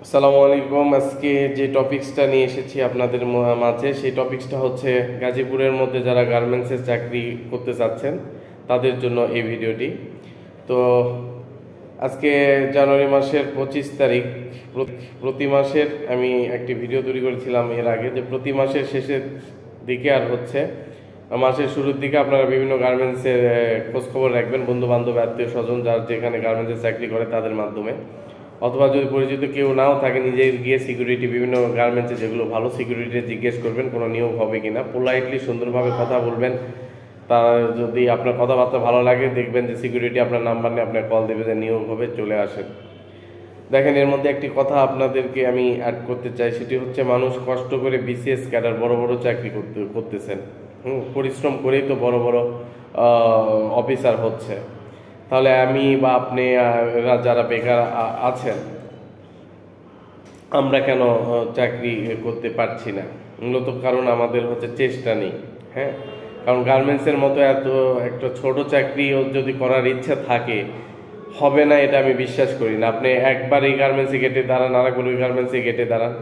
আসসালামু আলাইকুম। আজকে যে টপিকসটা নিয়ে এসেছি আপনাদের মাঝে, সেই টপিকসটা হচ্ছে গাজীপুরের মধ্যে যারা গার্মেন্টসের চাকরি করতে চাচ্ছেন তাদের জন্য এই ভিডিওটি। তো আজকে জানুয়ারি মাসের 25 তারিখ। প্রতি মাসের আমি একটি ভিডিও তৈরি করেছিলাম এর আগে, যে প্রতি মাসের শেষের দিকে আর হচ্ছে মাসের শুরুর দিকে আপনারা বিভিন্ন গার্মেন্টসের খোঁজখবর রাখবেন, বন্ধু বান্ধব আত্মীয় স্বজন যার যেখানে গার্মেন্টসের চাকরি করে তাদের মাধ্যমে, অথবা যদি পরিচিত কেউ নাও থাকে নিজে গিয়ে সিকিউরিটি বিভিন্ন গার্মেন্টসে যেগুলো ভালো সিকিউরিটি জিজ্ঞেস করবেন কোনো নিয়োগ হবে কিনা, পোলাইটলি সুন্দরভাবে কথা বলবেন। তা যদি আপনার কথাবার্তা ভালো লাগে দেখবেন যে সিকিউরিটি আপনার নাম্বার নিয়ে আপনার কল দেবে যে নিয়োগ হবে, চলে আসেন। দেখেন, এর মধ্যে একটি কথা আপনাদেরকে আমি অ্যাড করতে চাই, সেটি হচ্ছে মানুষ কষ্ট করে বিসিএস ক্যাডার বড় বড় চাকরি করতেছেন, পরিশ্রম করেই তো বড় বড় অফিসার হচ্ছে। তাহলে আমি বা আপনি যারা বেকার আছেন, আমরা কেন চাকরি করতে পারছি না? মূলত কারণ আমাদের হচ্ছে চেষ্টা নেই। হ্যাঁ, কারণ গার্মেন্টসের মতো এত একটা ছোট চাকরি যদি করার ইচ্ছা থাকে, হবে না এটা আমি বিশ্বাস করি না। আপনি একবার এই গার্মেন্টসে গেটে দাঁড়ান, আরেকবার ওই গার্মেন্টসে গেটে দাঁড়ান,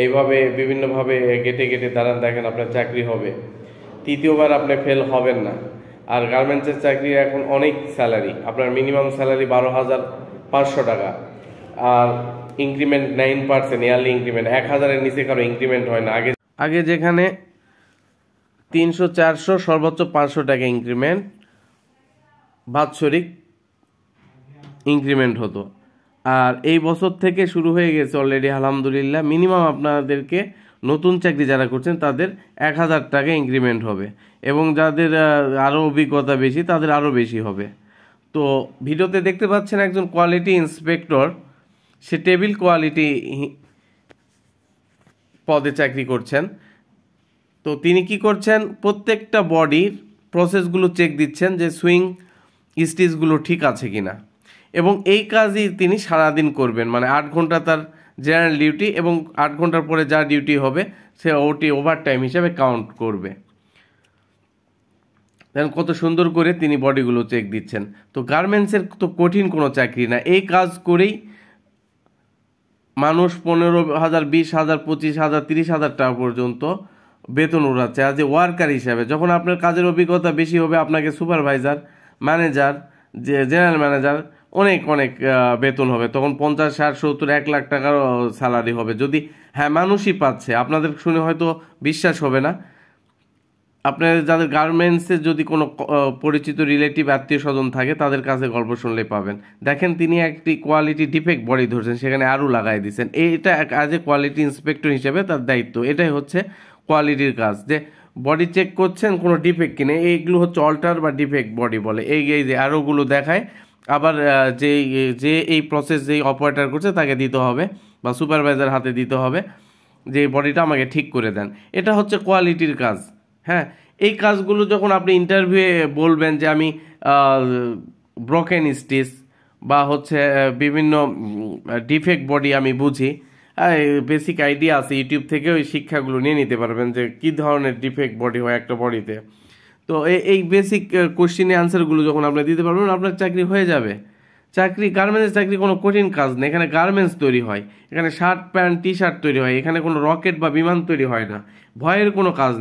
এইভাবে বিভিন্নভাবে গেটে গেটে দাঁড়ান, দেখেন আপনার চাকরি হবে। তৃতীয়বার আপনি ফেল হবেন না। আর গার্মেন্টসের চাকরির এখন অনেক স্যালারি, আপনার মিনিমাম স্যালারি 12,500 টাকা, আর ইনক্রিমেন্ট 9%, ইয়ারলি ইনক্রিমেন্ট 1,000-এর নিচে কারো ইনক্রিমেন্ট হয় না। আগে আগে যেখানে 300, 400, সর্বোচ্চ 500 টাকা ইনক্রিমেন্ট, বাৎসরিক ইনক্রিমেন্ট হতো। আর এই বছর থেকে শুরু হয়ে গেছে অলরেডি আলহামদুলিল্লাহ, মিনিমাম আপনাদেরকে নতুন চাকরি যারা করছেন তাদের 1,000 টাকা ইনক্রিমেন্ট হবে, এবং যাদের আরও অভিজ্ঞতা বেশি তাদের আরও বেশি হবে। তো ভিডিওতে দেখতে পাচ্ছেন একজন কোয়ালিটি ইন্সপেক্টর, সে টেবিল কোয়ালিটি পদে চাকরি করছেন। তো তিনি কি করছেন, প্রত্যেকটা বডির প্রসেসগুলো চেক দিচ্ছেন যে সুইং স্টিচগুলো ঠিক আছে কিনা, এবং এই কাজই তিনি সারাদিন করবেন। মানে 8 ঘন্টা তার জেনারেল ডিউটি, এবং 8 ঘন্টার পরে যা ডিউটি হবে সে ওটি ওভার টাইম হিসাবে কাউন্ট করবে। দেখেন কত সুন্দর করে তিনি বডিগুলো চেক দিচ্ছেন। তো গার্মেন্টসের তো কঠিন কোনো চাকরি না, এই কাজ করেই মানুষ 15,000, 20,000, 25,000, 30,000 টাকা পর্যন্ত বেতন উড়াচ্ছে আজ ওয়ার্কার হিসাবে। যখন আপনার কাজের অভিজ্ঞতা বেশি হবে, আপনাকে সুপারভাইজার, ম্যানেজার, যে জেনারেল ম্যানেজার, অনেক অনেক বেতন হবে, তখন 50, 60, 70, 1 লাখ টাকার স্যালারি হবে। যদি হ্যাঁ মানুষই পাচ্ছে, আপনাদের শুনে হয়তো বিশ্বাস হবে না। আপনার যাদের গার্মেন্টসে যদি কোনো পরিচিত রিলেটিভ আত্মীয় স্বজন থাকে তাদের কাছে গল্প শুনলে পাবেন। দেখেন তিনি একটি কোয়ালিটি ডিফেক্ট বডি ধরছেন, সেখানে আরও লাগাই দিচ্ছেন। এটা অ্যাজ এ কোয়ালিটি ইন্সপেক্টর হিসেবে তার দায়িত্ব। এটাই হচ্ছে কোয়ালিটির কাজ, যে বডি চেক করছেন কোনো ডিফেক্ট কিনে, এইগুলো হচ্ছে অল্টার বা ডিফেক্ট বডি বলে। এই যে আরোগুলো দেখায়, আবার যে যে এই প্রসেস যেই অপারেটর করছে তাকে দিতে হবে, বা সুপারভাইজার হাতে দিতে হবে যে বডিটা আমাকে ঠিক করে দেন। এটা হচ্ছে কোয়ালিটির কাজ। হ্যাঁ, এই কাজগুলো যখন আপনি ইন্টারভিউয়ে বলবেন যে আমি ব্রোকেন স্টিচ বা হচ্ছে বিভিন্ন ডিফেক্ট বডি আমি বুঝি, বেসিক আইডিয়া আছে, ইউটিউব থেকে ওই শিক্ষাগুলো নিয়ে নিতে পারবেন যে কী ধরনের ডিফেক্ট বডি হয় একটা বডিতে। তো এই বেসিক কোশ্চিনে আনসারগুলো যখন আপনি দিতে পারবেন, আপনার চাকরি হয়ে যাবে। চাকরি, গার্মেন্টস চাকরি কোনো কঠিন কাজ নেই। এখানে গার্মেন্টস তৈরি হয়, এখানে শার্ট প্যান্ট টি শার্ট তৈরি হয়, এখানে কোনো রকেট বা বিমান তৈরি হয় না। ভয়ের কোনো কাজ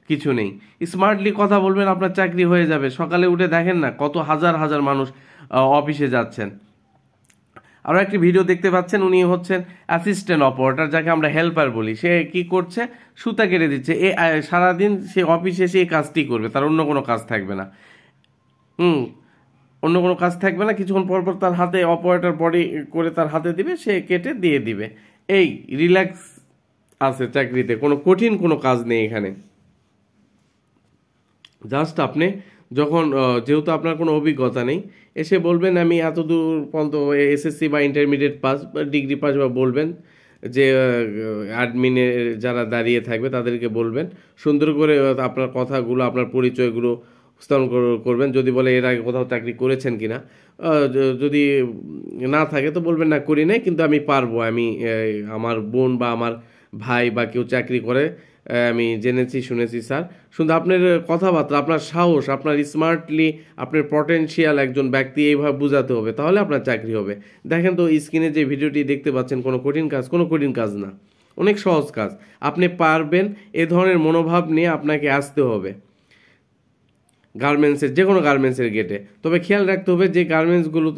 কিছু নেই। স্মার্টলি কথা বলবেন, আপনার চাকরি হয়ে যাবে। সকালে উঠে দেখেন না কত হাজার হাজার মানুষ অফিসে যাচ্ছেন। আরও একটি ভিডিও দেখতে পাচ্ছেন, উনি হচ্ছেন অ্যাসিস্ট্যান্ট অপারেটর, যাকে আমরা হেল্পার বলি। সে কি করছে, সুতা কেটে দিচ্ছে। সারাদিন সে অফিসে এসে এই কাজটি করবে, তার অন্য কোনো কাজ থাকবে না। অন্য কোনো কাজ থাকবে না। কিছুক্ষণ পর পর তার হাতে অপারেটর বডি করে তার হাতে দিবে, সে কেটে দিয়ে দিবে। এই রিল্যাক্স আছে চাকরিতে, কোনো কঠিন কোনো কাজ নেই এখানে। জাস্ট আপনি যখন যেহেতু আপনার কোনো অভিজ্ঞতা নেই, এসে বলবেন আমি এত দূর পর্যন্ত এসএসসি বা ইন্টারমিডিয়েট পাস বা ডিগ্রি পাস, বা বলবেন যে অ্যাডমিনে যারা দাঁড়িয়ে থাকবে তাদেরকে বলবেন, সুন্দর করে আপনার কথাগুলো, আপনার পরিচয়গুলো স্থাপন করবেন। যদি বলে এর আগে কোথাও চাকরি করেছেন কিনা, যদি না থাকে তো বলবেন না করি নাই, কিন্তু আমি পারবো, আমি আমার বোন বা আমার ভাই বা কেউ চাকরি করে, আমি জেনেছি শুনেছি স্যার। শুধু আপনার কথাবার্তা, আপনার সাহস, আপনার স্মার্টলি, আপনার পটেনশিয়াল একজন ব্যক্তি এইভাবে বোঝাতে হবে, তাহলে আপনার চাকরি হবে। দেখেন তো স্ক্রিনে যে ভিডিওটি দেখতে পাচ্ছেন, কোনো কঠিন কাজ না, অনেক সহজ কাজ। আপনি পারবেন, এ ধরনের মনোভাব নিয়ে আপনাকে আসতে হবে গার্মেন্টসের, যে কোনো গার্মেন্টসের গেটে। তবে খেয়াল রাখতে হবে যে গার্মেন্টসগুলো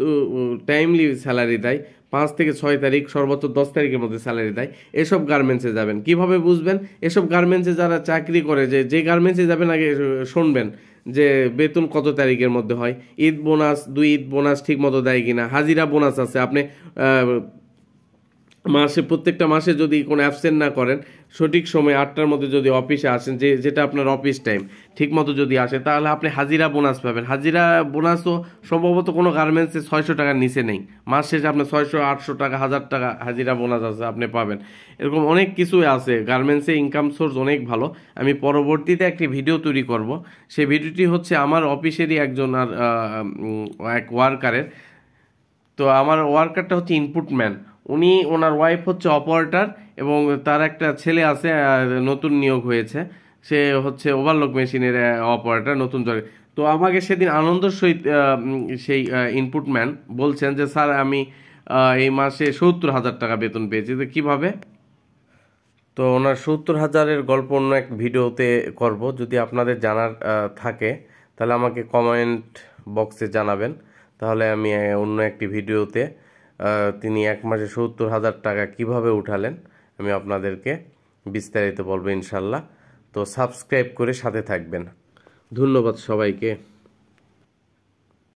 টাইমলি স্যালারি দেয়, 5 থেকে 6 তারিখ, সর্বোচ্চ 10 তারিখের মধ্যে স্যালারি দেয়, এসব গার্মেন্টসে যাবেন। কিভাবে বুঝবেন? এসব গার্মেন্টসে যারা চাকরি করে, যে গার্মেন্টসে যাবেন আগে শুনবেন যে বেতন কত তারিখের মধ্যে হয়, ঈদ বোনাস, 2 ঈদ বোনাস ঠিক মতো দেয় কিনা, হাজিরা বোনাস আছে। আপনি প্রত্যেকটা মাসে যদি কোনো অ্যাবসেন্ট না করেন, সঠিক সময় 8টার মধ্যে যদি অফিসে আসেন, যেটা আপনার অফিস টাইম, ঠিক মতো যদি আসে, তাহলে আপনি হাজিরা বোনাস পাবেন। হাজিরা বোনাসও সম্ভবত কোনো গার্মেন্টসে 600 টাকার নিচে নেই। মাস শেষে আপনার 600, 800 টাকা, 1000 টাকা হাজিরা বোনাস আছে, আপনি পাবেন। এরকম অনেক কিছুই আছে গার্মেন্টসে, ইনকাম সোর্স অনেক ভালো। আমি পরবর্তীতে একটি ভিডিও তৈরি করব। সেই ভিডিওটি হচ্ছে আমার অফিসেরই একজন আর এক ওয়ার্কারের। তো আমার ওয়ার্কারটা হচ্ছে ইনপুট ম্যান, ওনার ওয়াইফ হচ্ছে অপারেটর, এবং তার একটা ছেলে আছে, নতুন নিয়োগ হয়েছে, সে হচ্ছে ওভারলক মেশিনের অপারেটর, নতুন জবে। তো আমাকে সেদিন আনন্দের সহিত সেই ইনপুট ম্যান বলছেন যে স্যার আমি এই মাসে 70,000 টাকা বেতন পেয়েছি। তো কীভাবে? তো ওনার 70,000-এর গল্প অন্য এক ভিডিওতে করব। যদি আপনাদের জানার থাকে তাহলে আমাকে কমেন্ট বক্সে জানাবেন, তাহলে আমি অন্য একটি ভিডিওতে তিনি এক মাসে 70,000 টাকা কিভাবে উঠালেন আমি আপনাদেরকে বিস্তারিত বলবো ইনশাল্লাহ। তো সাবস্ক্রাইব করে সাথে থাকবেন। ধন্যবাদ সবাইকে।